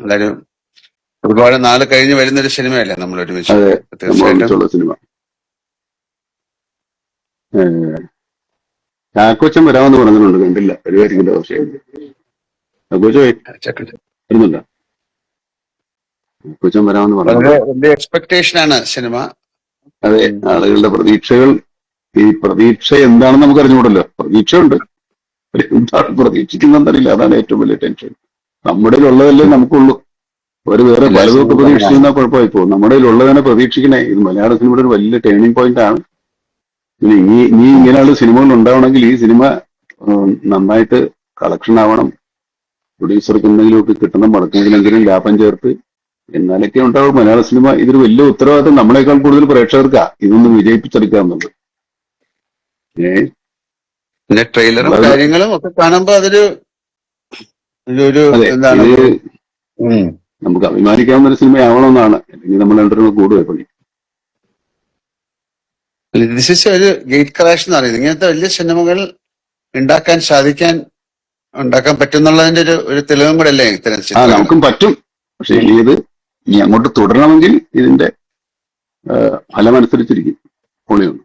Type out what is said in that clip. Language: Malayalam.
എന്തായാലും ഒരുപാട് നാള് കഴിഞ്ഞ് വരുന്നൊരു സിനിമയല്ലേ നമ്മൾ ഒരുമിച്ച്. അതെ, നമ്മൾ തീർച്ചയായിട്ടും ഒന്നിച്ചുള്ള സിനിമ. ചാക്കോച്ചൻ വരാമെന്ന് പറഞ്ഞിട്ടുണ്ട്, കണ്ടില്ല, വരുമായിരിക്കില്ല. പക്ഷേ ചാക്കോച്ച ചെക്കൻ വരുന്നുണ്ടോ? ചാക്കോച്ചൻ വരാമെന്ന് വളരെ പറഞ്ഞിട്ടുണ്ട്. വലിയ എക്സ്പെക്ടേഷൻ ആണ് സിനിമ. അതെ, ആളുകളുടെ പ്രതീക്ഷകൾ, ഈ പ്രതീക്ഷ എന്താണെന്ന് നമുക്ക് അറിഞ്ഞുകൂടല്ലോ. പ്രതീക്ഷയുണ്ട്, എന്താണ് പ്രതീക്ഷിക്കുന്നറിയില്ല. അതാണ് ഏറ്റവും വലിയ ടെൻഷൻ. നമ്മുടെ ഉള്ളതല്ലേ നമുക്കുള്ളൂ. അവർ വേറെ എല്ലാ പലതൊക്കെ സിനിമകളും അങ്ങനെയാണ്. പ്രതീക്ഷിക്കുന്ന കുഴപ്പമായി പോകും. നമ്മുടെ ഉള്ളതിനെ പ്രതീക്ഷിക്കണേ. ഇത് മലയാള സിനിമയുടെ ഒരു വലിയ ടേണിംഗ് പോയിന്റ് ആണ്. പിന്നെ ഇനി ഇങ്ങനെയുള്ള സിനിമകൾ ഉണ്ടാവണമെങ്കിൽ ഈ സിനിമ നന്നായിട്ട് കളക്ഷൻ ആവണം. പ്രൊഡ്യൂസർക്ക് എന്തെങ്കിലുമൊക്കെ കിട്ടണം, മടക്കെങ്കിലെങ്കിലും ലാഭം ചേർത്ത് എന്നാലൊക്കെ ഉണ്ടാവും മലയാള സിനിമ. ഇതൊരു വലിയ ഉത്തരവാദിത്തം നമ്മളെക്കാൾ കൂടുതൽ പ്രേക്ഷകർക്കാ ഇതൊന്നും വിജയിപ്പിച്ചെടുക്കുക എന്നുള്ളത്. പിന്നെ ട്രെയിലറും നമ്മളത് കാര്യങ്ങളും ഒക്കെ കാണുമ്പോ അതൊരു ഒരു അതെ, എന്താണ് ഇത് ഒരു നമുക്ക് അഭിമാനിക്കാവുന്ന ഒരു സിനിമയാവണമെന്നാണ്. അല്ലെങ്കിൽ നമ്മൾ രണ്ടുപേരും കൂടുതൽ പണി. ദിസ് ഇസ് ഒരു ഗേറ്റ് ക്രാഷ് എന്ന് പറയുന്നത്. ഇങ്ങനത്തെ വലിയ സിനിമകൾ ഉണ്ടാക്കാൻ പറ്റുന്നുള്ളതിന്റെ ഒരു തെളിവും കൂടെ അല്ലേ ഇത്തരം ചിത്രങ്ങൾ. നമുക്കും പറ്റും. പക്ഷെ ഇനി അങ്ങോട്ട് തുടരണമെങ്കിൽ ഇതിന്റെ ഫലമനുസരിച്ചിരിക്കും. പൊളിയുണ്ട്.